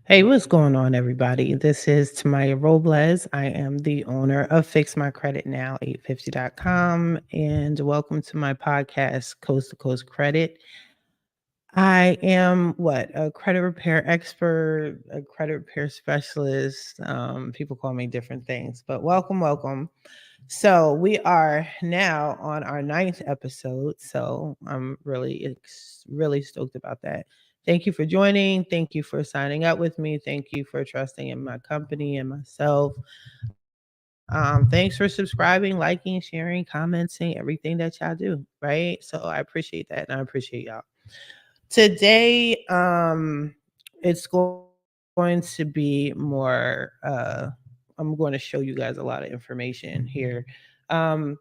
Hey, what's going on, everybody? This is Tamiya Robles. I am the owner of Fix My Credit Now 850.com, and welcome to my podcast, Coast to Coast Credit. I am a credit repair expert, a credit repair specialist. People call me different things, but welcome. So we are now on our ninth episode. So I'm really stoked about that. Thank you for joining. Thank you for signing up with me. Thank you for trusting in my company and myself. Thanks for subscribing, liking, sharing, commenting, everything that y'all do. Right. So I appreciate that, and I appreciate y'all. Today, it's going to be more. I'm going to show you guys a lot of information here. Um,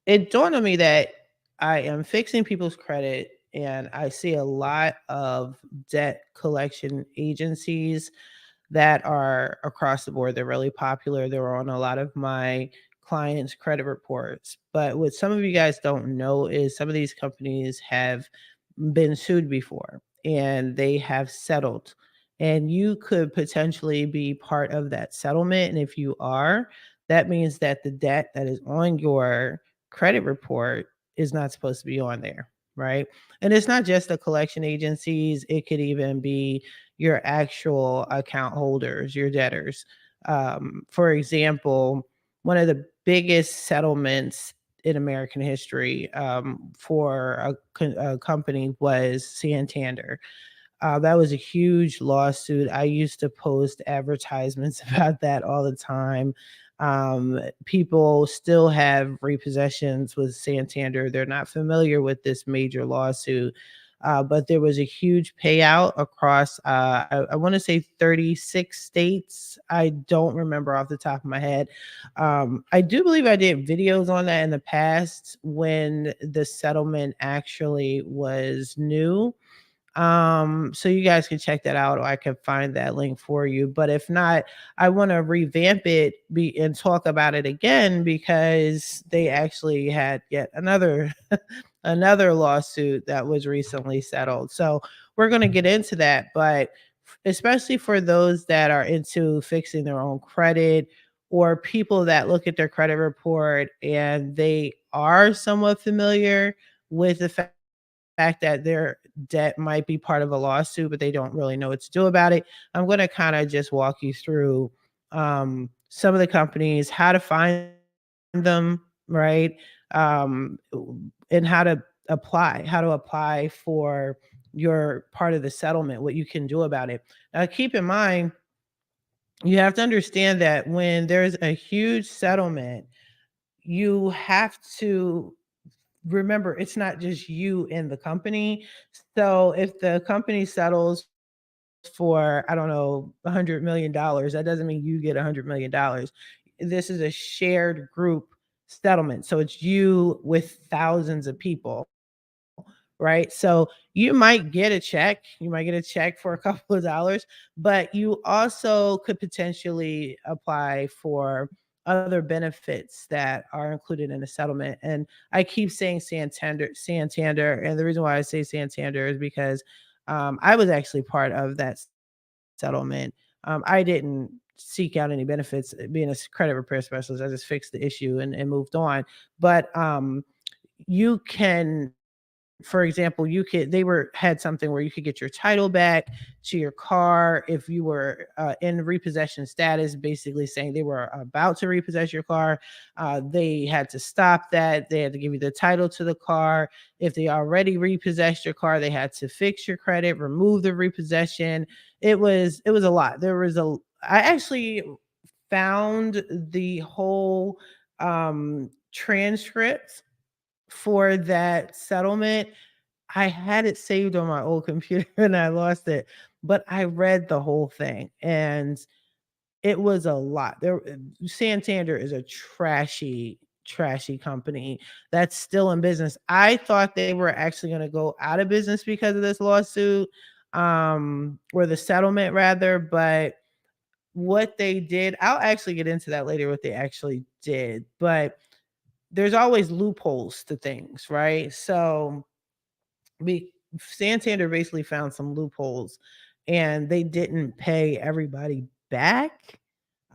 it dawned on me that I am fixing people's credit, and I see a lot of debt collection agencies that are across the board. They're really popular. They're on a lot of my clients' credit reports. But what some of you guys don't know is some of these companies have been sued before and they have settled. And you could potentially be part of that settlement. And if you are, that means that the debt that is on your credit report is not supposed to be on there, right? And it's not just the collection agencies, it could even be your actual account holders, your debtors. For example, one of the biggest settlements in American history for a company was Santander. That was a huge lawsuit. I used to post advertisements about that all the time. People still have repossessions with Santander. They're not familiar with this major lawsuit. But there was a huge payout across, I want to say 36 states. I don't remember off the top of my head. I do believe I did videos on that in the past when the settlement actually was new. So you guys can check that out, or I can find that link for you. But if not, I want to revamp it and talk about it again because they actually had yet another another lawsuit that was recently settled. So we're going to get into that, but especially for those that are into fixing their own credit or people that look at their credit report and they are somewhat familiar with the fact that their debt might be part of a lawsuit, but they don't really know what to do about it. I'm going to kind of just walk you through some of the companies, how to find them, right? Um, and how to apply for your part of the settlement, what you can do about it. Now, keep in mind, you have to understand that when there's a huge settlement, you have to remember it's not just you and the company. So if the company settles for, I don't know, $100 million, that doesn't mean you get $100 million. This is a shared group settlement. So it's you with thousands of people, right? So you might get a check, you might get a check for a couple of dollars, but you also could potentially apply for other benefits that are included in the settlement. And I keep saying Santander, and the reason why I say Santander is because I was actually part of that settlement. I didn't seek out any benefits being a credit repair specialist. I just fixed the issue and moved on. But you can, for example, you could they were had something where you could get your title back to your car if you were in repossession status, basically saying they were about to repossess your car. They had to stop that. They had to give you the title to the car. If they already repossessed your car, they had to fix your credit, remove the repossession. It was a lot. I actually found the whole transcript for that settlement. I had it saved on my old computer and I lost it, but I read the whole thing and it was a lot. Santander is a trashy company that's still in business. I thought they were actually going to go out of business because of this lawsuit, or the settlement rather, but what they did, I'll actually get into that later, what they actually did, but there's always loopholes to things, right? So we Santander basically found some loopholes and they didn't pay everybody back.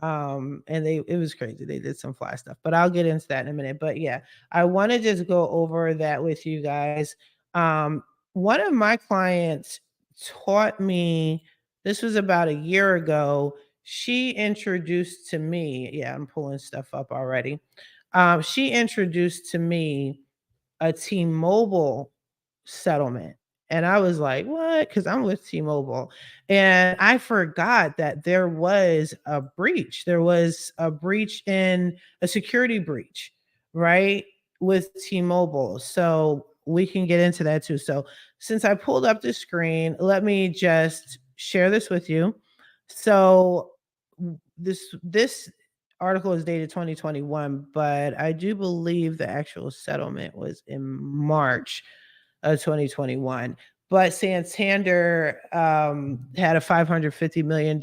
And it was crazy. They did some fly stuff, but I'll get into that in a minute. But yeah, I want to just go over that with you guys. Um, One of my clients taught me, this was about a year ago. She introduced to me, yeah, I'm pulling stuff up already. She introduced to me a T-Mobile settlement. And I was like, "What?" Because I'm with T-Mobile. And I forgot that there was a breach. There was a breach in a security breach, right? With T-Mobile. So we can get into that too. So since I pulled up the screen, let me just share this with you. So this article is dated 2021, but I do believe the actual settlement was in March of 2021. But Santander had a $550 million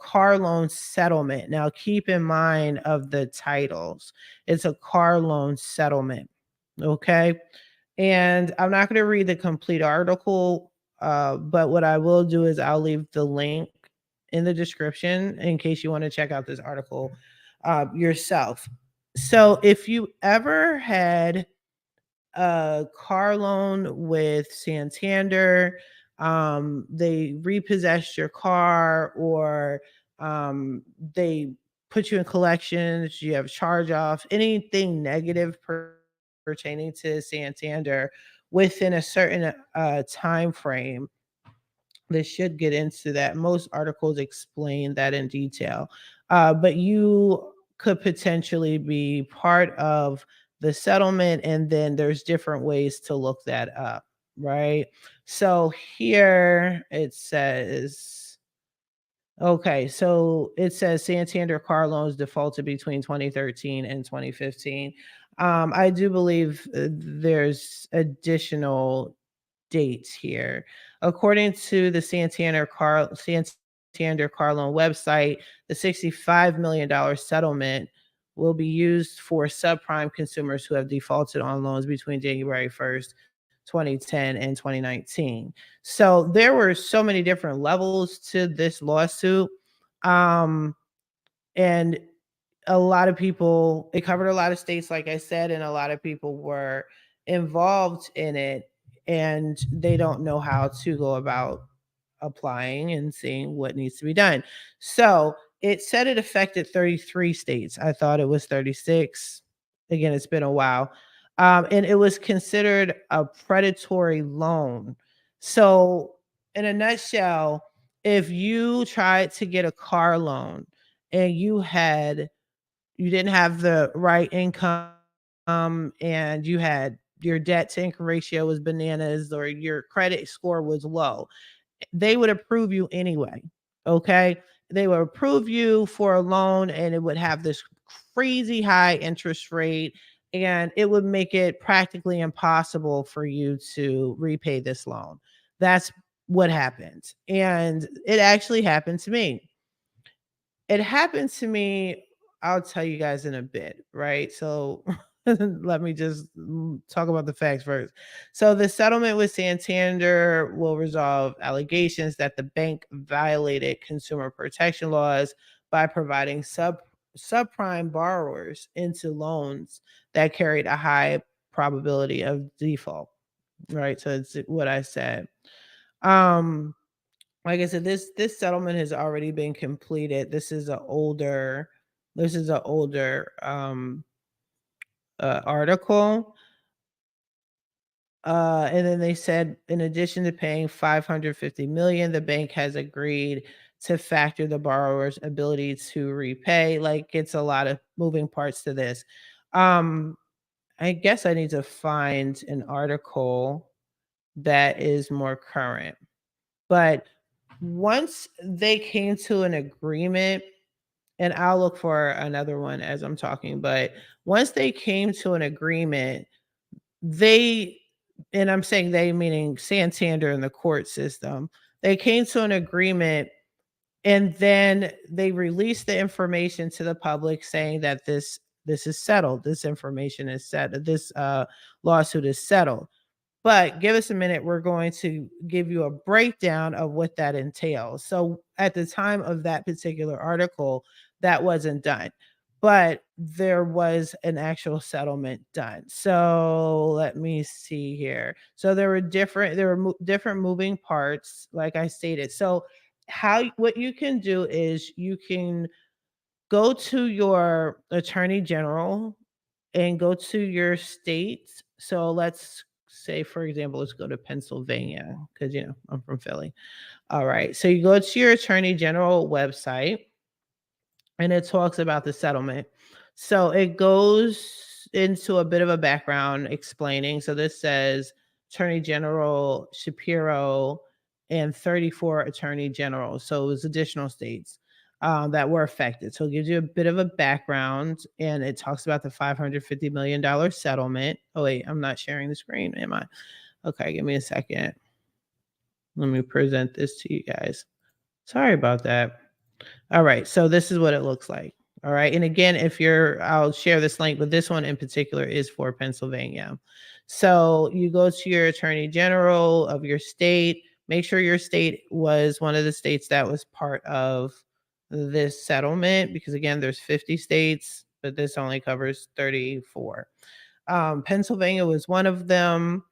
car loan settlement. Now, keep in mind of the titles, it's a car loan settlement. Okay. And I'm not going to read the complete article, but what I will do is I'll leave the link in the description in case you want to check out this article yourself. So, if you ever had a car loan with Santander, they repossessed your car, or they put you in collections, you have charge off, anything negative pertaining to Santander within a certain time frame. This should get into that. Most articles explain that in detail. But you could potentially be part of the settlement, and then there's different ways to look that up, right? So here it says, okay, so it says Santander car loans defaulted between 2013 and 2015. I do believe there's additional dates here. According to the Santander car loan website, the $65 million settlement will be used for subprime consumers who have defaulted on loans between January 1st, 2010 and 2019. So there were so many different levels to this lawsuit. Um, and a lot of people, it covered a lot of states, like I said, and a lot of people were involved in it, and they don't know how to go about applying and seeing what needs to be done. So it said it affected 33 states. I thought it was 36. Again, it's been a while. And it was considered a predatory loan. So, in a nutshell, if you tried to get a car loan and you didn't have the right income, and you had your debt to income ratio was bananas, or your credit score was low, they would approve you anyway. Okay. They would approve you for a loan, and it would have this crazy high interest rate, and it would make it practically impossible for you to repay this loan. That's what happened. And it actually happened to me. It happened to me, I'll tell you guys in a bit, right? So let me just talk about the facts first. So the settlement with Santander will resolve allegations that the bank violated consumer protection laws by providing subprime borrowers into loans that carried a high probability of default, right? So it's what I said. Um like I said, this settlement has already been completed. This is an older article. And then they said, in addition to paying 550 million, the bank has agreed to factor the borrower's ability to repay. Like, it's a lot of moving parts to this. Um, I guess I need to find an article that is more current. But once they came to an agreement, and I'll look for another one as I'm talking, but once they came to an agreement, they, and I'm saying they meaning Santander and the court system, they came to an agreement, and then they released the information to the public saying that this is settled. This information is set. This lawsuit is settled. But give us a minute. We're going to give you a breakdown of what that entails. So at the time of that particular article, that wasn't done, but there was an actual settlement done. So let me see here. So there were different moving parts, like I stated. So what you can do is you can go to your attorney general and go to your state. So let's say, for example, let's go to Pennsylvania because, I'm from Philly. All right. So you go to your attorney general website and it talks about the settlement. So it goes into a bit of a background explaining. So this says Attorney General Shapiro and 34 attorney generals. So it was additional states that were affected. So it gives you a bit of a background and it talks about the $550 million settlement. Oh, wait, I'm not sharing the screen, am I? Okay, give me a second. Let me present this to you guys. Sorry about that. All right, so this is what it looks like. All right, and again, I'll share this link, but this one in particular is for Pennsylvania. So you go to your attorney general of your state, make sure your state was one of the states that was part of this settlement, because again, there's 50 states, but this only covers 34. Pennsylvania was one of them,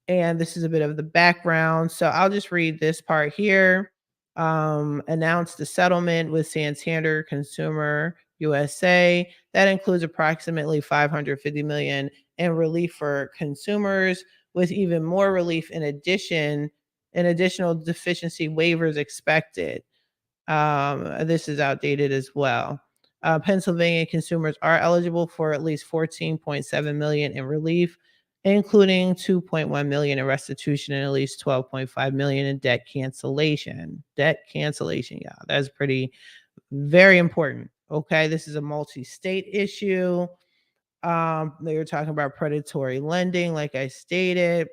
and this is a bit of the background. So I'll just read this part here. Announced the settlement with Santander Consumer USA that includes approximately 550 million in relief for consumers, with even more relief in additional deficiency waivers expected. This is outdated as well. Pennsylvania consumers are eligible for at least 14.7 million in relief, including 2.1 million in restitution and at least 12.5 million in debt cancellation. Debt cancellation, yeah, that's very important. Okay, this is a multi-state issue. They were talking about predatory lending, like I stated.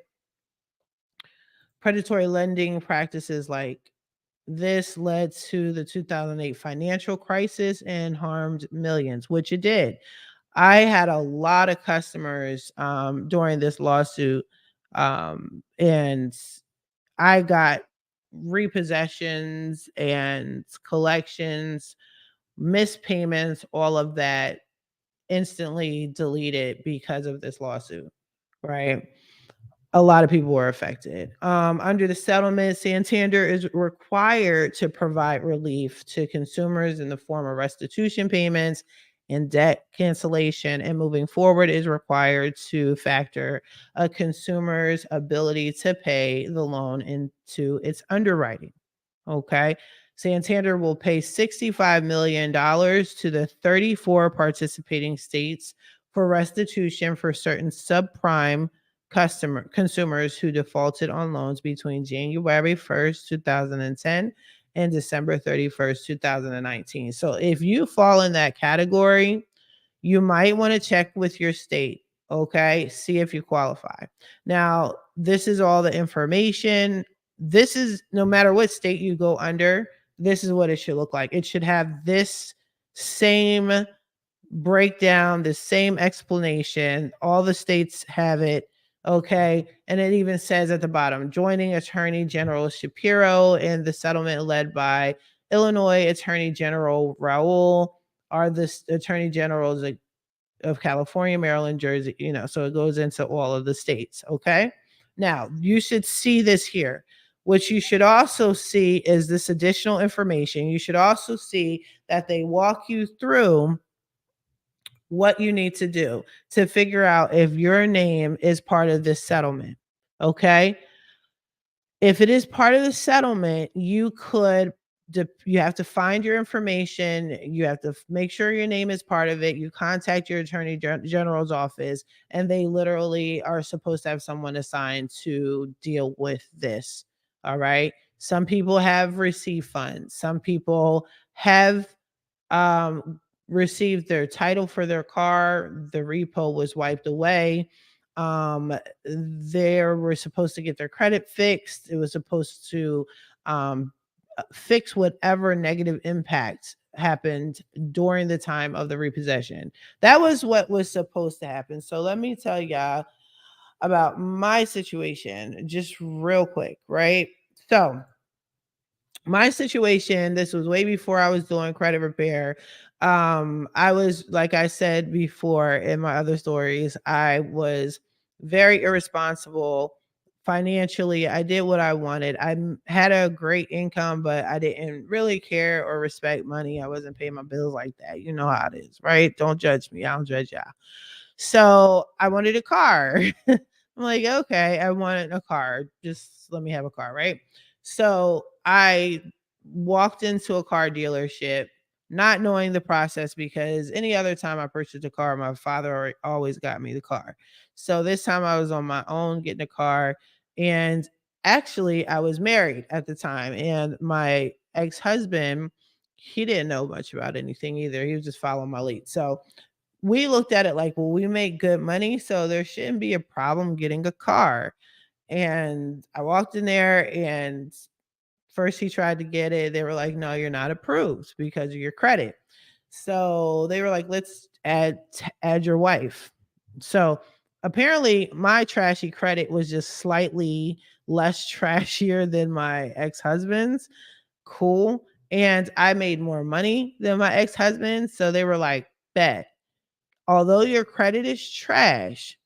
Predatory lending practices like this led to the 2008 financial crisis and harmed millions, which it did. I had a lot of customers during this lawsuit, and I got repossessions and collections, missed payments, all of that instantly deleted because of this lawsuit, right? A lot of people were affected. Under the settlement, Santander is required to provide relief to consumers in the form of restitution payments and debt cancellation, and moving forward is required to factor a consumer's ability to pay the loan into its underwriting. Okay. Santander will pay $65 million to the 34 participating states for restitution for certain subprime consumers who defaulted on loans between January 1st, 2010 and December 31st, 2019. So if you fall in that category, you might want to check with your state. Okay. See if you qualify. Now, this is all the information. This is no matter what state you go under, this is what it should look like. It should have this same breakdown, the same explanation. All the states have it. Okay. And it even says at the bottom, joining Attorney General Shapiro in the settlement led by Illinois Attorney General Raoul are the attorney generals of California, Maryland, Jersey, so it goes into all of the states. Okay. Now you should see this here. What you should also see is this additional information. You should also see that they walk you through what you need to do to figure out if your name is part of this settlement. Okay. If it is part of the settlement, you have to find your information. You have to make sure your name is part of it. You contact your attorney general's office, and they literally are supposed to have someone assigned to deal with this. All right. Some people have received funds. Some people have um, received their title for their car. The repo was wiped away. They were supposed to get their credit fixed. It was supposed to um, fix whatever negative impact happened during the time of the repossession. That was what was supposed to happen. So let me tell y'all, about my situation just real quick, right? So, my situation, this was way before I was doing credit repair. I was, like I said before in my other stories, I was very irresponsible financially. I did what I wanted. had a great income, but I didn't really care or respect money. I wasn't paying my bills like that. You know how it is, right? Don't judge me. I don't judge y'all. So I wanted a car. I'm like, okay, I wanted a car. Just let me have a car, right? So I walked into a car dealership, not knowing the process because any other time I purchased a car, my father always got me the car. So this time I was on my own getting a car. And actually, I was married at the time. And my ex husband, he didn't know much about anything either. He was just following my lead. So we looked at it like, well, we make good money, so there shouldn't be a problem getting a car. And I walked in there and first he tried to get it. They were like, no, you're not approved because of your credit. So they were like, let's add your wife. So apparently my trashy credit was just slightly less trashier than my ex-husband's. Cool. And I made more money than my ex-husband. So they were like, bet, although your credit is trash,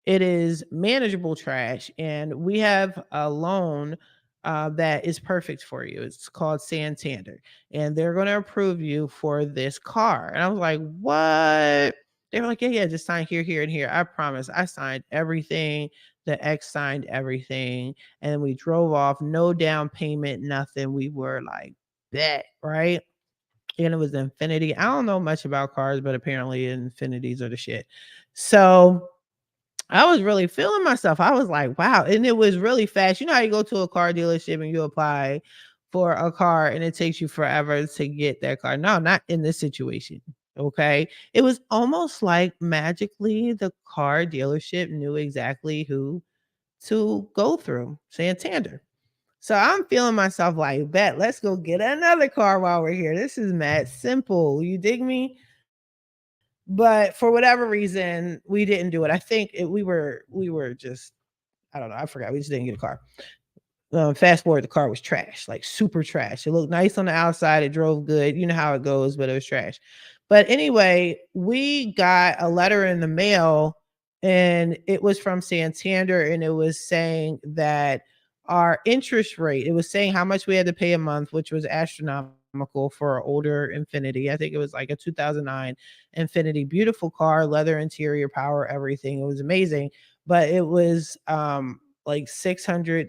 it is manageable trash, and we have a loan that is perfect for you. It's called Santander, and they're going to approve you for this car. And I was like, what? They were like, yeah, yeah, just sign here, here, and here. I promise. I signed everything. The ex signed everything, and then we drove off. No down payment, nothing. We were like, bet, right? And it was Infinity. I don't know much about cars, but apparently Infinities are the shit. So I was really feeling myself. I was like, wow. And it was really fast. You know how you go to a car dealership and you apply for a car and it takes you forever to get that car? No, not in this situation. Okay. It was almost like magically the car dealership knew exactly who to go through Santander. So I'm feeling myself like, bet, let's go get another car while we're here. This is mad simple. You dig me? But for whatever reason, we didn't do it. I think we were just, I don't know. I forgot. We just didn't get a car. Fast forward, the car was trash, like super trash. It looked nice on the outside. It drove good. You know how it goes, but it was trash. But anyway, we got a letter in the mail and it was from Santander and it was saying that our interest rate, it was saying how much we had to pay a month, which was astronomical for an older Infinity. I think it was like a 2009 Infinity, beautiful car, leather interior, power, everything. It was amazing, but it was like $600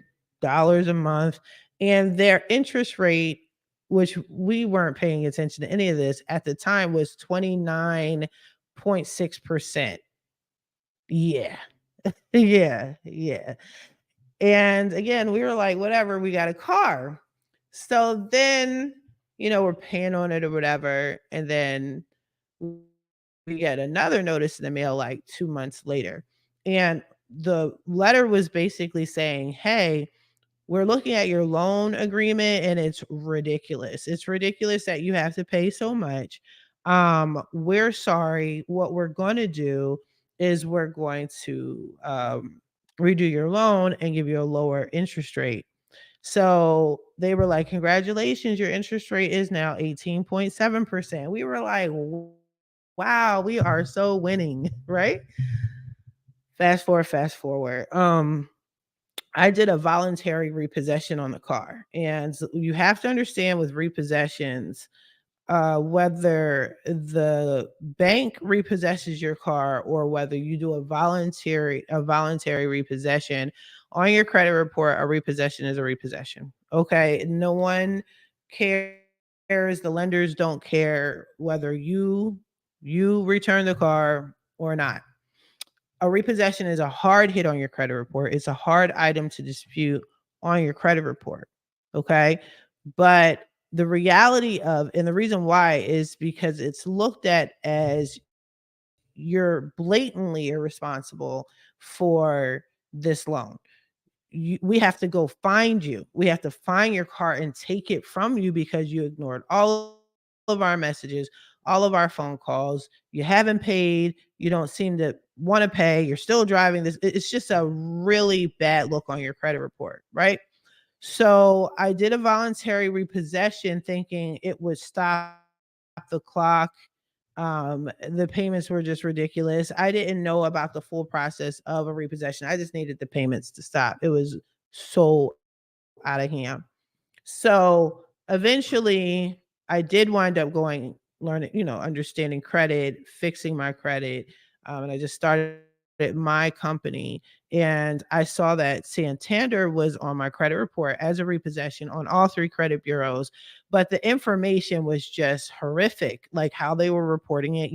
a month. And their interest rate, which we weren't paying attention to any of this at the time, was 29.6%. Yeah. Yeah. Yeah. And again, we were like, whatever, we got a car. So then, we're paying on it or whatever. And then we get another notice in the mail like 2 months later. And the letter was basically saying, hey, we're looking at your loan agreement and it's ridiculous. It's ridiculous that you have to pay so much. We're sorry. What we're going to do is we're going to redo your loan and give you a lower interest rate. So they were like, congratulations, your interest rate is now 18.7%. We were like, wow, we are so winning, right? Fast forward, fast forward. I did a voluntary repossession on the car. And you have to understand with repossessions, whether the bank repossesses your car or whether you do a voluntary repossession on your credit report, a repossession is a repossession. Okay. No one cares. The lenders don't care whether you return the car or not. A repossession is a hard hit on your credit report. It's a hard item to dispute on your credit report. Okay. But the reality of, and the reason why is because it's looked at as you're blatantly irresponsible for this loan. We have to go find you. We have to find your car and take it from you because you ignored all of our messages, all of our phone calls. You haven't paid. You don't seem to want to pay. You're still driving this. It's just a really bad look on your credit report, right? So I did a voluntary repossession thinking it would stop the clock. The payments were just ridiculous. I didn't know about the full process of a repossession. I just needed the payments to stop. It was so out of hand. So eventually I did wind up going learning, understanding credit, fixing my credit. And I just started my company, and I saw that Santander was on my credit report as a repossession on all three credit bureaus, but the information was just horrific, like how they were reporting it.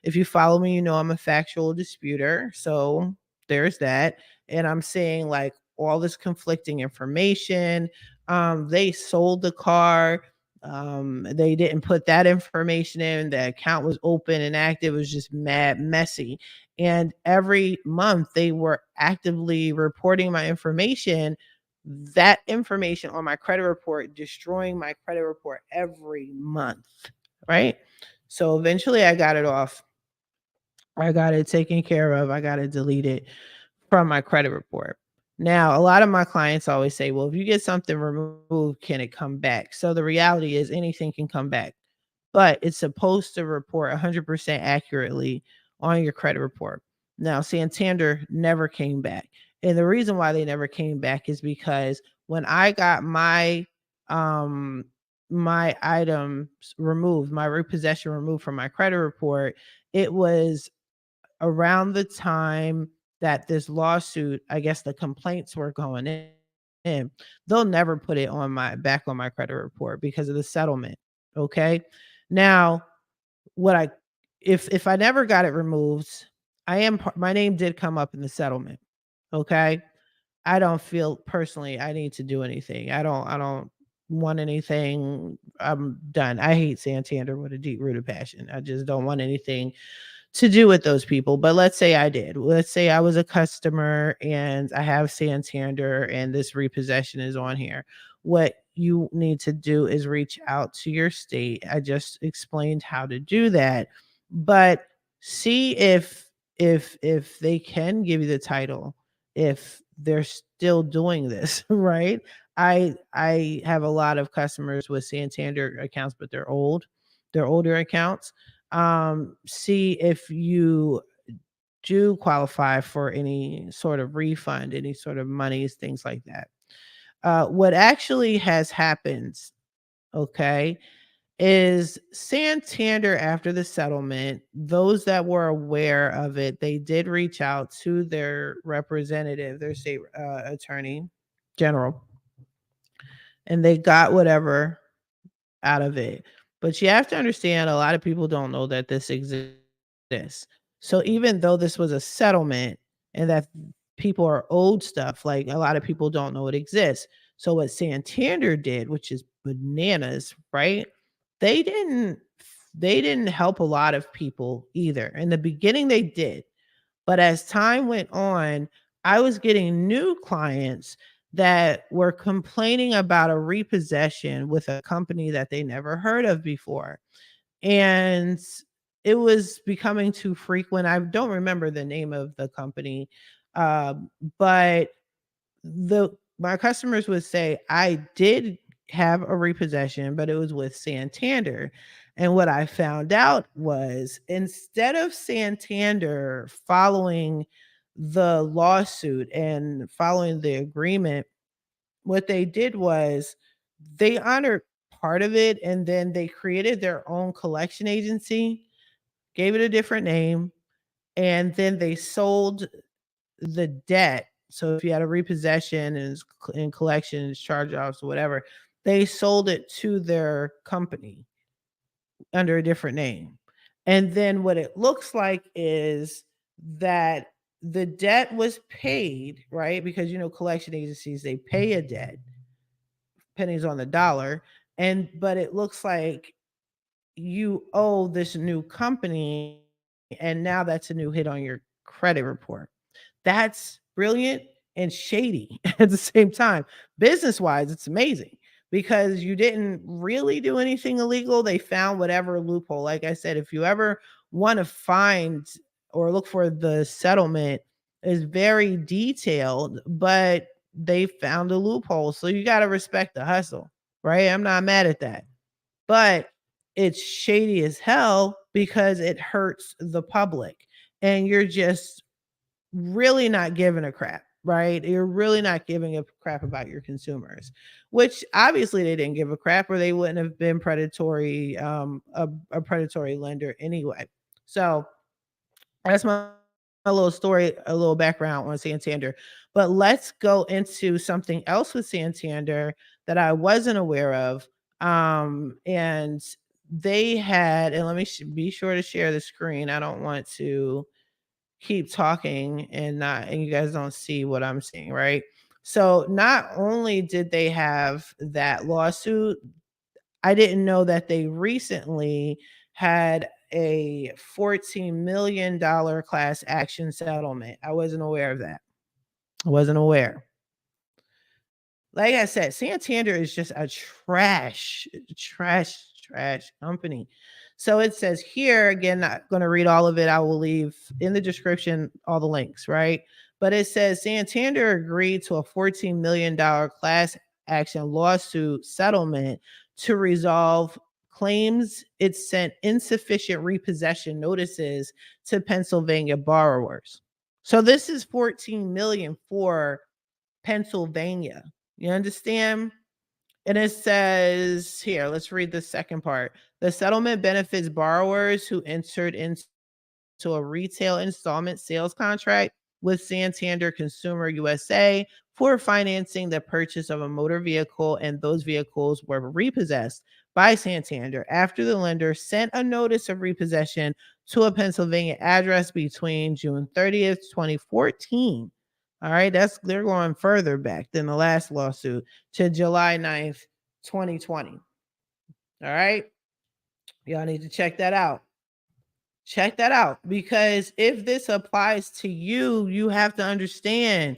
If you follow me, I'm a factual disputer. So there's that. And I'm seeing like all this conflicting information. They sold the car. They didn't put that information in. The account was open and active. It was just mad messy. And every month they were actively reporting my information, that information on my credit report, destroying my credit report every month. Right. So eventually I got it off. I got it taken care of. I got it deleted from my credit report. Now, a lot of my clients always say, well, if you get something removed, can it come back? So the reality is anything can come back, but it's supposed to report 100% accurately on your credit report. Now, Santander never came back. And the reason why they never came back is because when I got um my items removed, my repossession removed from my credit report, it was around the time that this lawsuit, I guess the complaints were going in. They'll never put it on my credit report because of the settlement. Okay. Now, what I if I never got it removed, my name did come up in the settlement. Okay. I don't feel personally I need to do anything. I don't want anything. I'm done. I hate Santander with a deep rooted passion. I just don't want anything to do with those people. But let's say I did. Let's say I was a customer and I have Santander and this repossession is on here. What you need to do is reach out to your state. I just explained how to do that. But see if they can give you the title, if they're still doing this, right? I have a lot of customers with Santander accounts, but they're old. They're older accounts. See if you do qualify for any sort of refund, any sort of monies, things like that. What actually has happened, okay, is Santander after the settlement, those that were aware of it, they did reach out to their representative, their state attorney general, and they got whatever out of it. But you have to understand a lot of people don't know that this exists. So even though this was a settlement and that people are owed stuff, like a lot of people don't know it exists. So what Santander did, which is bananas, right? They didn't they didn't help a lot of people either. In the beginning they did, but as time went on, I was getting new clients that were complaining about a repossession with a company that they never heard of before. And it was becoming too frequent. I don't remember the name of the company, but the my customers would say, "I did have a repossession, but it was with Santander." And what I found out was instead of Santander following the lawsuit and following the agreement, what they did was they honored part of it and then they created their own collection agency, gave it a different name, and then they sold the debt. So if you had a repossession and in collections, charge-offs, or whatever, they sold it to their company under a different name. And then what it looks like is that the debt was paid, right? Because collection agencies, they pay a debt, pennies on the dollar. But it looks like you owe this new company, and now that's a new hit on your credit report. That's brilliant and shady at the same time. Business wise, it's amazing because you didn't really do anything illegal. They found whatever loophole. Like I said, if you ever want to find or look for the settlement, is very detailed, but they found a loophole. So you got to respect the hustle, right? I'm not mad at that. But it's shady as hell because it hurts the public. And you're just really not giving a crap, right? You're really not giving a crap about your consumers, which obviously they didn't give a crap or they wouldn't have been predatory, a predatory lender anyway. So that's my little story, a little background on Santander. But let's go into something else with Santander that I wasn't aware of. And they had, and let me be sure to share the screen. I don't want to keep talking and not, and you guys don't see what I'm seeing, right? So not only did they have that lawsuit, I didn't know that they recently had a $14 million class action settlement. I wasn't aware of that. I wasn't aware. Like I said, Santander is just a trash company. So it says here, again, not going to read all of it. I will leave in the description all the links, right? But it says Santander agreed to a $14 million class action lawsuit settlement to resolve claims it sent insufficient repossession notices to Pennsylvania borrowers. So this is 14 million for Pennsylvania. You understand? And it says here, let's read the second part. The settlement benefits borrowers who entered into a retail installment sales contract with Santander Consumer USA for financing the purchase of a motor vehicle, and those vehicles were repossessed by Santander after the lender sent a notice of repossession to a Pennsylvania address between June 30th, 2014. All right, they're going further back than the last lawsuit to July 9th, 2020. All right, y'all need to check that out. Check that out, because if this applies to you, you have to understand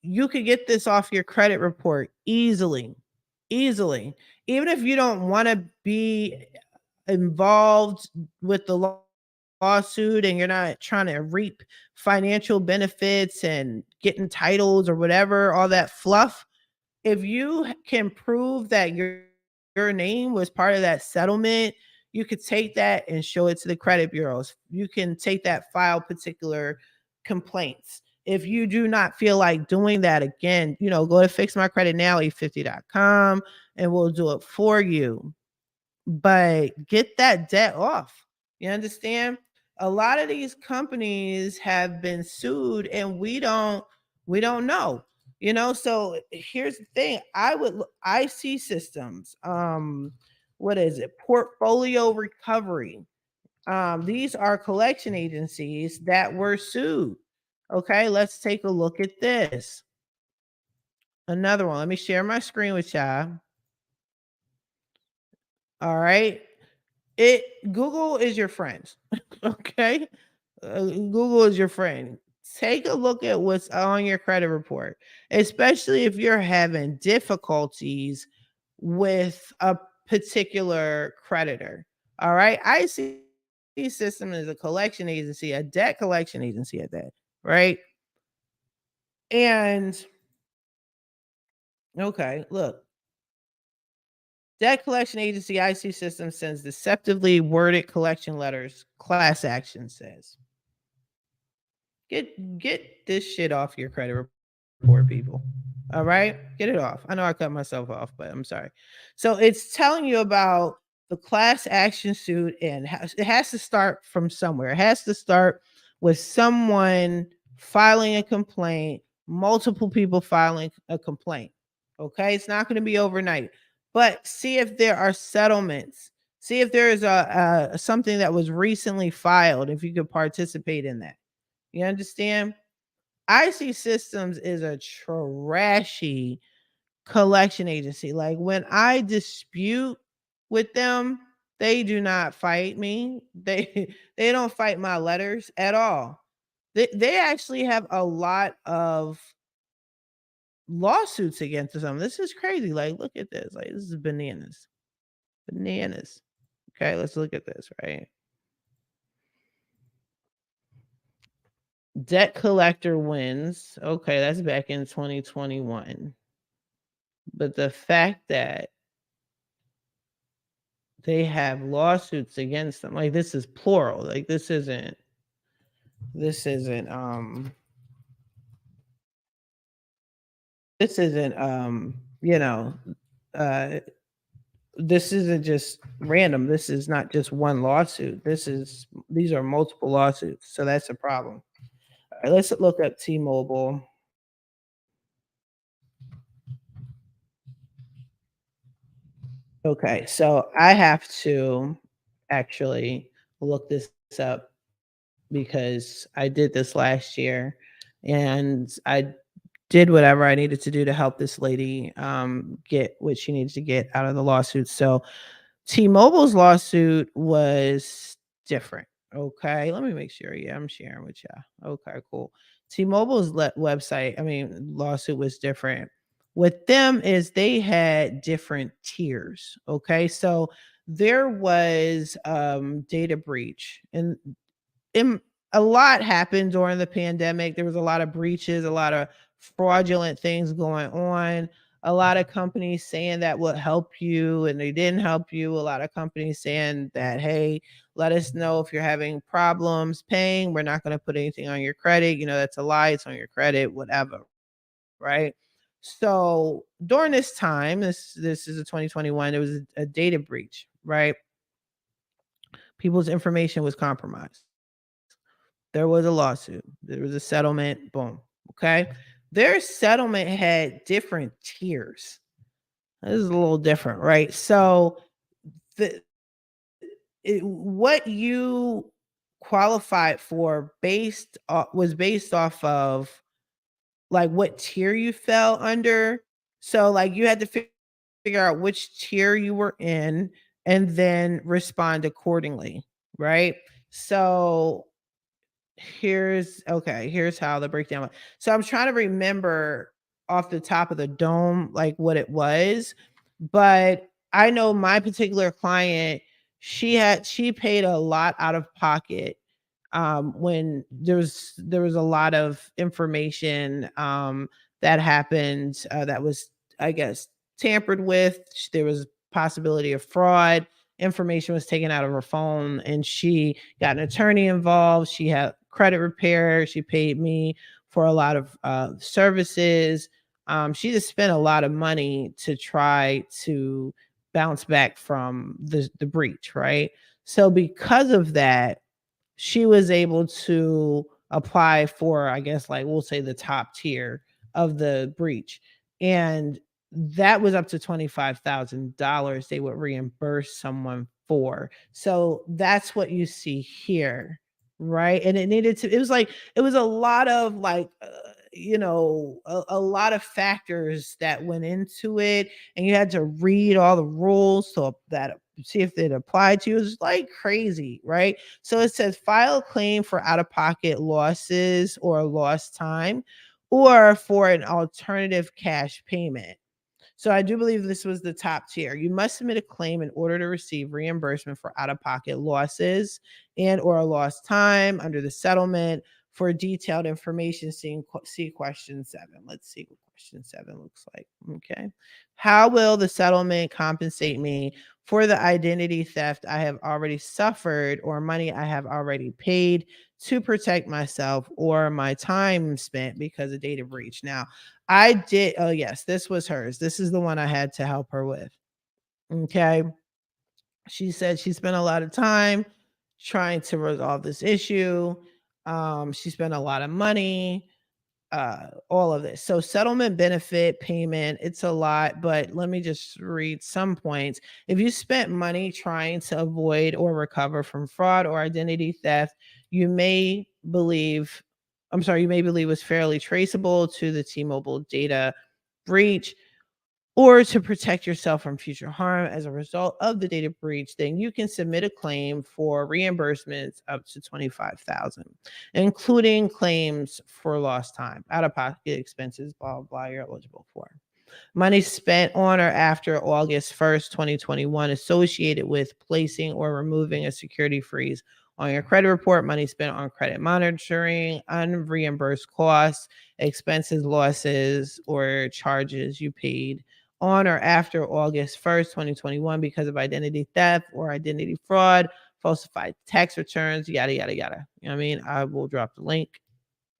you could get this off your credit report easily. Easily. Even if you don't want to be involved with the lawsuit and you're not trying to reap financial benefits and getting titles or whatever, all that fluff, if you can prove that your name was part of that settlement, you could take that and show it to the credit bureaus. You can take that, file particular complaints. If you do not feel like doing that, again, go to fixmycreditnow850.com and we'll do it for you. But get that debt off. You understand? A lot of these companies have been sued and we don't know. So here's the thing. IC systems, what is it? Portfolio recovery. These are collection agencies that were sued. Okay, let's take a look at this. Another one. Let me share my screen with y'all. All right. Google is your friend. Okay. Google is your friend. Take a look at what's on your credit report, especially if you're having difficulties with a particular creditor. All right. IC system is a collection agency, a debt collection agency at that, right? And okay, look, debt collection agency IC system sends deceptively worded collection letters, class action says. Get this shit off your credit report, people. All right, get it off. I know I cut myself off, but I'm sorry. So it's telling you about the class action suit, and it has to start from somewhere. It has to start with someone filing a complaint, multiple people filing a complaint. Okay, it's not going to be overnight, but see if there are settlements. See if there is a something that was recently filed. If you could participate in that. You understand? IC Systems is a trashy collection agency. Like when I dispute with them, they do not fight me. They don't fight my letters at all. They actually have a lot of lawsuits against them. This is crazy. Like, look at this. Like, this is bananas. Bananas. Okay, let's look at this, right? Debt collector wins. Okay, that's back in 2021. But the fact that they have lawsuits against them, like this is plural. Like this isn't you know, uh this isn't just random. This is not just one lawsuit. These are multiple lawsuits. So that's a problem. All right, let's look up T-Mobile. Okay, so I have to actually look this up because I did this last year and I did whatever I needed to do to help this lady get what she needs to get out of the lawsuit. So T-Mobile's lawsuit was different. Okay, let me make sure. Yeah, I'm sharing with you. Okay, cool. T-Mobile's website, I mean, lawsuit was different. With them is they had different tiers. Okay, so there was data breach, and im a lot happened during the pandemic. There was a lot of breaches, a lot of fraudulent things going on. A lot of companies saying that will help you and they didn't help you. A lot of companies saying that, hey, let us know if you're having problems paying. We're not going to put anything on your credit. You know, that's a lie. It's on your credit, whatever. Right. So during this time, this is a 2021, there was a data breach, right? People's information was compromised. There was a lawsuit. There was a settlement. Boom. Okay. Their settlement had different tiers. This is a little different, right? So the what you qualified for was based off of like what tier you fell under. So like you had to figure out which tier you were in and then respond accordingly, right? So here's how the breakdown went. So I'm trying to remember off the top of the dome, like what it was, but I know my particular client, she paid a lot out of pocket when there was a lot of information that happened that was, I guess, tampered with. There was possibility of fraud. Information was taken out of her phone, and she got an attorney involved. She had credit repair. She paid me for a lot of services. She just spent a lot of money to try to bounce back from the breach, right? So because of that, she was able to apply for, I guess, like we'll say the top tier of the breach. And that was up to $25,000 they would reimburse someone for. So that's what you see here, right? And it was a lot of like, a lot of factors that went into it. And you had to read all the rules so that see if it applied to you. It was like crazy, right? So it says file a claim for out of pocket losses or lost time or for an alternative cash payment. So I do believe this was the top tier. You must submit a claim in order to receive reimbursement for out-of-pocket losses and or lost time under the settlement. For detailed information, see question 7. Let's see what question 7 looks like. Okay. How will the settlement compensate me for the identity theft I have already suffered or money I have already paid to protect myself or my time spent because of data breach? Now, I did oh, yes, this was hers. This is the one I had to help her with. Okay. She said she spent a lot of time trying to resolve this issue. She spent a lot of money, all of this. So settlement benefit payment, it's a lot, but let me just read some points. If you spent money trying to avoid or recover from fraud or identity theft, you may believe you may believe was fairly traceable to the T-Mobile data breach, or to protect yourself from future harm as a result of the data breach, then you can submit a claim for reimbursements up to $25,000, including claims for lost time, out-of-pocket expenses, blah, blah, blah, you're eligible for. Money spent on or after August 1st, 2021, associated with placing or removing a security freeze on your credit report, money spent on credit monitoring, unreimbursed costs, expenses, losses, or charges you paid on or after August 1st, 2021 because of identity theft or identity fraud, falsified tax returns, yada, yada, yada. You know what I mean? I will drop the link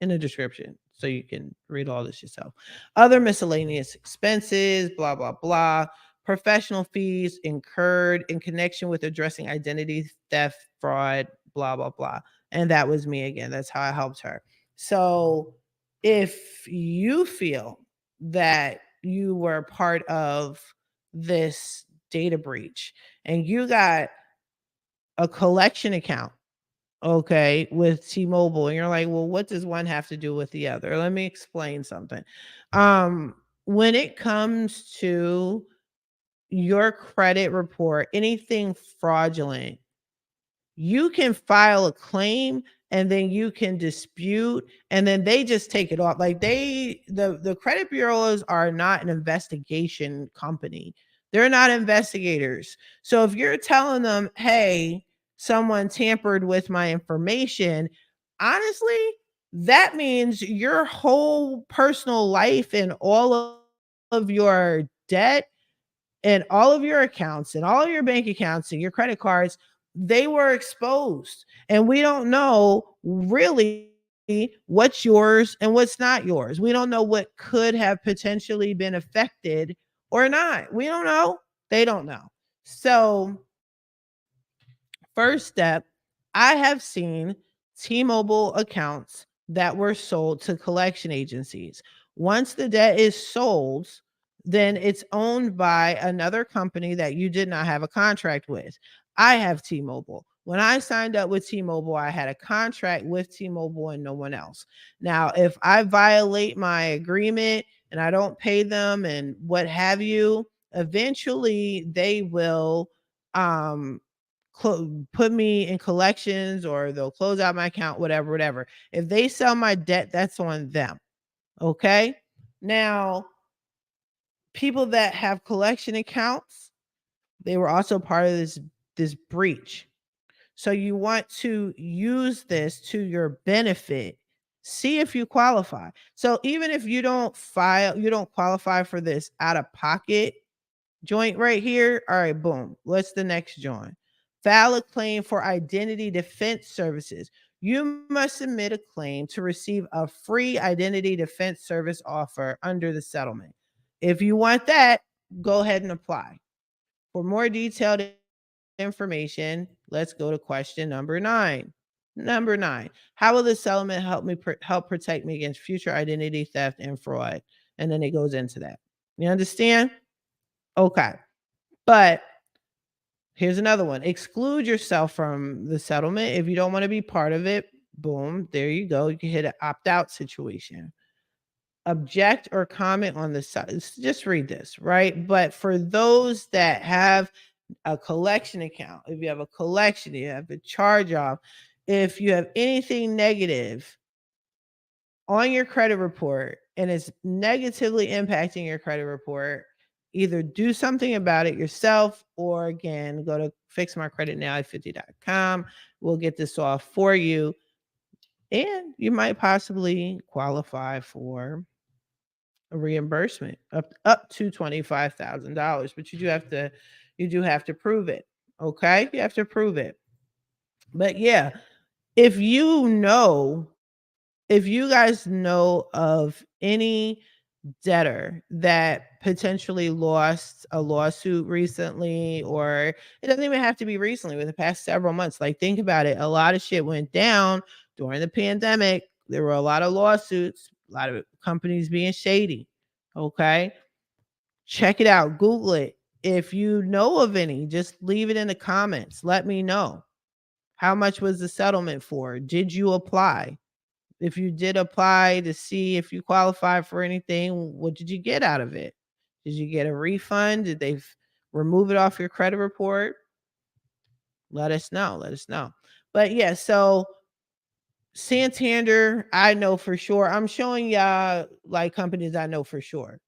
in the description so you can read all this yourself. Other miscellaneous expenses, blah, blah, blah. Professional fees incurred in connection with addressing identity theft, fraud, blah, blah, blah. And that was me again. That's how I helped her. So if you feel that you were part of this data breach and you got a collection account, okay, with T-Mobile, and you're like, well, what does one have to do with the other? Let me explain something. When it comes to your credit report, anything fraudulent, you can file a claim and then you can dispute and then they just take it off. Like the credit bureaus are not an investigation company. They're not investigators. So if you're telling them, hey, someone tampered with my information, honestly, that means your whole personal life and all of your debt and all of your accounts and all of your bank accounts and your credit cards, they were exposed. And we don't know really what's yours and what's not yours. We don't know what could have potentially been affected or not. We don't know. They don't know. So, first step, I have seen T-Mobile accounts that were sold to collection agencies. Once the debt is sold, then it's owned by another company that you did not have a contract with. I have T-Mobile. When I signed up with T-Mobile, I had a contract with T-Mobile and no one else. Now, if I violate my agreement and I don't pay them and what have you, eventually they will um put me in collections or they'll close out my account, whatever, whatever. If they sell my debt, that's on them. Okay. Now, people that have collection accounts, they were also part of this breach. So you want to use this to your benefit. See if you qualify. So even if you don't qualify for this out of pocket joint right here. All right, boom. What's the next joint? File a claim for identity defense services. You must submit a claim to receive a free identity defense service offer under the settlement. If you want that, go ahead and apply. For more detailed information, let's go to question number 9. Number 9, how will the settlement help me help protect me against future identity theft and fraud? And then it goes into that. You understand? Okay. But here's another one. Exclude yourself from the settlement. If you don't want to be part of it, boom, there you go. You can hit an opt-out situation. Object or comment on the side. Just read this, right? But for those that have a collection account, if you have a collection, you have a charge off, if you have anything negative on your credit report and it's negatively impacting your credit report, either do something about it yourself or again, go to fixmycreditnow@50.com. We'll get this off for you. And you might possibly qualify for a reimbursement up to $25,000, but you do have to prove it. Okay? You have to prove it. But yeah, if if you guys know of any debtor that potentially lost a lawsuit recently, or it doesn't even have to be recently, within the past several months. Like, think about it. A lot of shit went down during the pandemic. There were a lot of lawsuits, a lot of companies being shady. Okay. Check it out. Google it. If you know of any, just leave it in the comments. Let me know. How much was the settlement for? Did you apply? If you did apply to see if you qualify for anything, what did you get out of it? Did you get a refund? Did they remove it off your credit report? Let us know. Let us know. But yeah, so Santander, I know for sure. I'm showing y'all like companies I know for sure,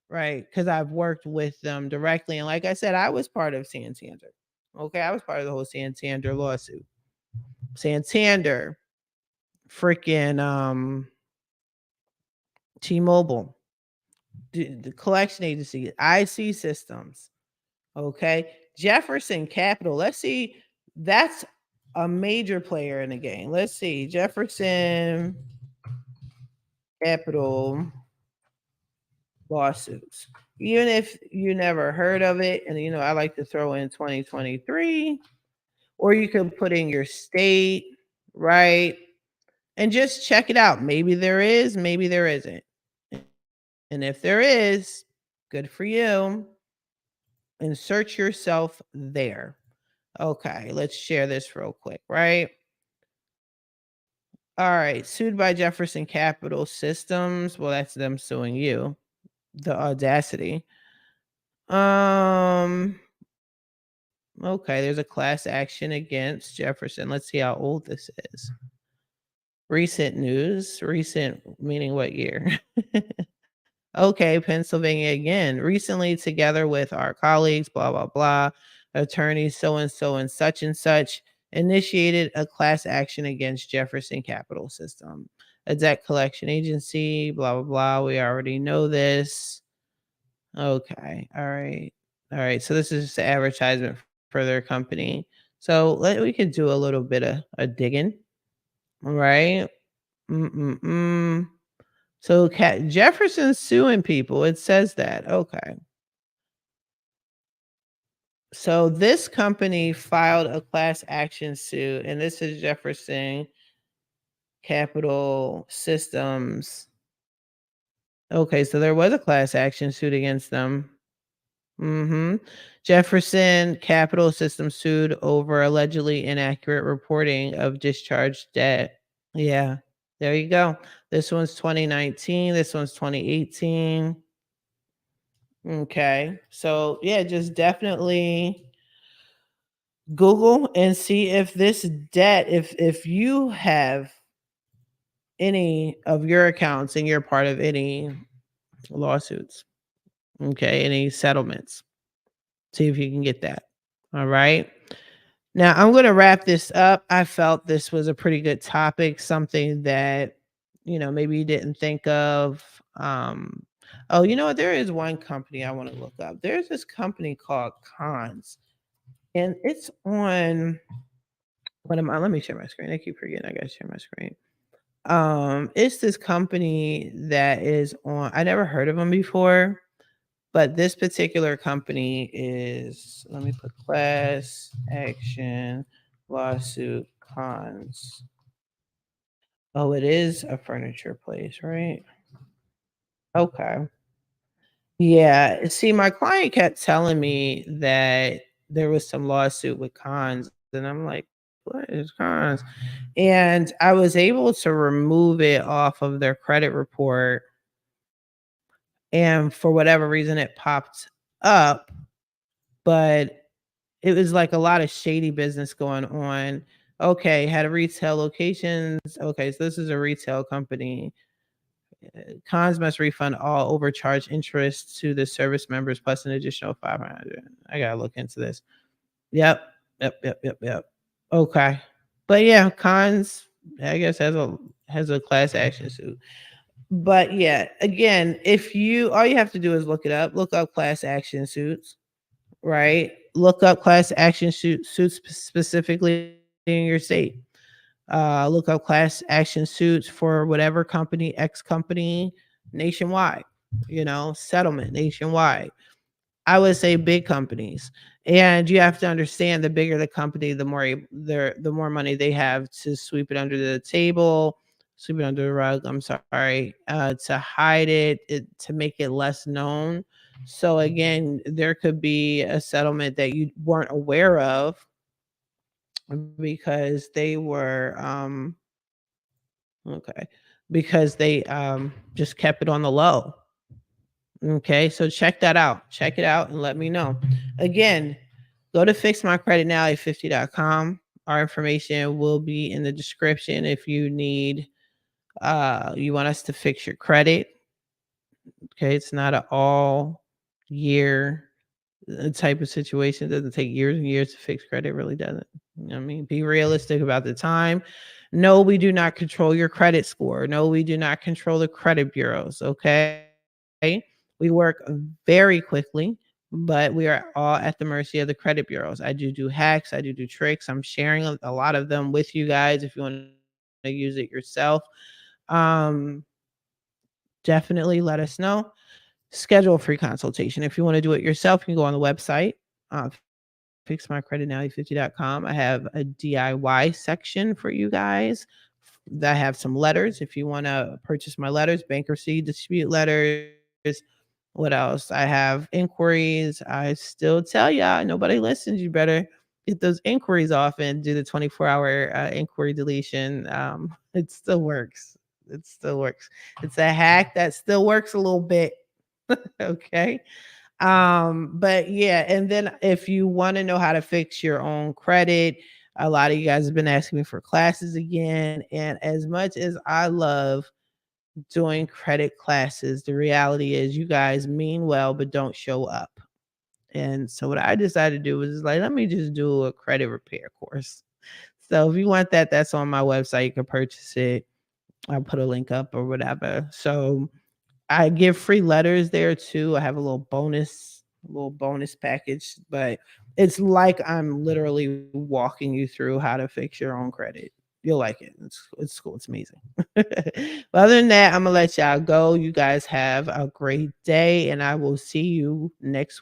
right? Because I've worked with them directly. And like I said, I was part of Santander. Okay, I was part of the whole Santander lawsuit. Santander, freaking T-Mobile, the collection agency, IC Systems, okay? Jefferson Capital. Let's see. That's a major player in the game. Let's see. Jefferson Capital lawsuits. Even if you never heard of it, and I like to throw in 2023, or you can put in your state, right? And just check it out. Maybe there is, maybe there isn't. And if there is, good for you. Insert yourself there. Okay, let's share this real quick, right? All right, sued by Jefferson Capital Systems. Well, that's them suing you. The audacity. Um, okay, there's a class action against Jefferson. Let's see how old this is. Recent news. Recent meaning what year? Okay, Pennsylvania again. Recently, together with our colleagues, blah, blah, blah, attorneys so and such, initiated a class action against Jefferson Capital System, a debt collection agency, blah, blah, blah. We already know this. Okay. All right. All right. So this is just an advertisement for their company. So we can do a little bit of a digging. All right. Mm-mm-mm. So Jefferson's suing people. It says that. Okay. So this company filed a class action suit, and this is Jefferson Capital Systems. Okay, so there was a class action suit against them. Jefferson Capital Systems sued over allegedly inaccurate reporting of discharged debt. Yeah, there you go. This one's 2019. This one's 2018. Okay. So, yeah, just definitely Google and see if this debt, if you have any of your accounts and you're part of any lawsuits, okay, any settlements. See if you can get that. All right. Now, I'm going to wrap this up. I felt this was a pretty good topic, something that, maybe you didn't think of. Oh, you know what? There is one company I want to look up. There's this company called Cons, and it's on. What am I? Let me share my screen. I keep forgetting I got to share my screen. It's this company that is on. I never heard of them before, but this particular company is. Let me put class action lawsuit Cons. Oh, it is a furniture place, right? Okay. Yeah. See, my client kept telling me that there was some lawsuit with Cons, and I'm like, what is Cons? And I was able to remove it off of their credit report. And for whatever reason, it popped up, but it was like a lot of shady business going on. Okay, had a retail locations. Okay, so this is a retail company. Cons must refund all overcharged interest to the service members plus an additional 500. I gotta look into this. Yep, yep. Okay, but yeah, Cons I guess has a class action suit. But yeah, again, if you all you have to do is look up class action suits, right? Look up class action suits specifically in your state. Look up class action suits for whatever company, X company, nationwide, settlement nationwide. I would say big companies. And you have to understand the bigger the company, the more money they have to sweep it under the table, sweep it under the rug. I'm sorry, to hide it, to make it less known. So again, there could be a settlement that you weren't aware of because they were okay, because they just kept it on the low. Okay, so check that out. Check it out and let me know. Again, go to fixmycreditnow850.com. Our information will be in the description if you need you want us to fix your credit. Okay, it's not an all year type of situation. It doesn't take years and years to fix credit, it really doesn't. You know what I mean? Be realistic about the time. No, we do not control your credit score. No, we do not control the credit bureaus. Okay. We work very quickly, but we are all at the mercy of the credit bureaus. I do hacks, I do tricks. I'm sharing a lot of them with you guys if you want to use it yourself. Um, Definitely let us know. Schedule a free consultation. If you want to do it yourself, you can go on the website, uh, fixmycreditnow850.com. I have a DIY section for you guys that have some letters. If you want to purchase my letters, bankruptcy, dispute letters. What else? I have inquiries. I still tell y'all, nobody listens. You better get those inquiries off and do the 24-hour inquiry deletion. It still works. It still works. It's a hack that still works a little bit. Okay. But yeah, and then if you want to know how to fix your own credit, a lot of you guys have been asking me for classes again. And as much as I love doing credit classes, the reality is you guys mean well, but don't show up. And so what I decided to do was like, let me just do a credit repair course. So if you want that, that's on my website. You can purchase it. I'll put a link up or whatever. So I give free letters there too. I have a little bonus package, but it's like I'm literally walking you through how to fix your own credit. You'll like it. It's cool. It's amazing. But other than that, I'm gonna let y'all go. You guys have a great day, and I will see you next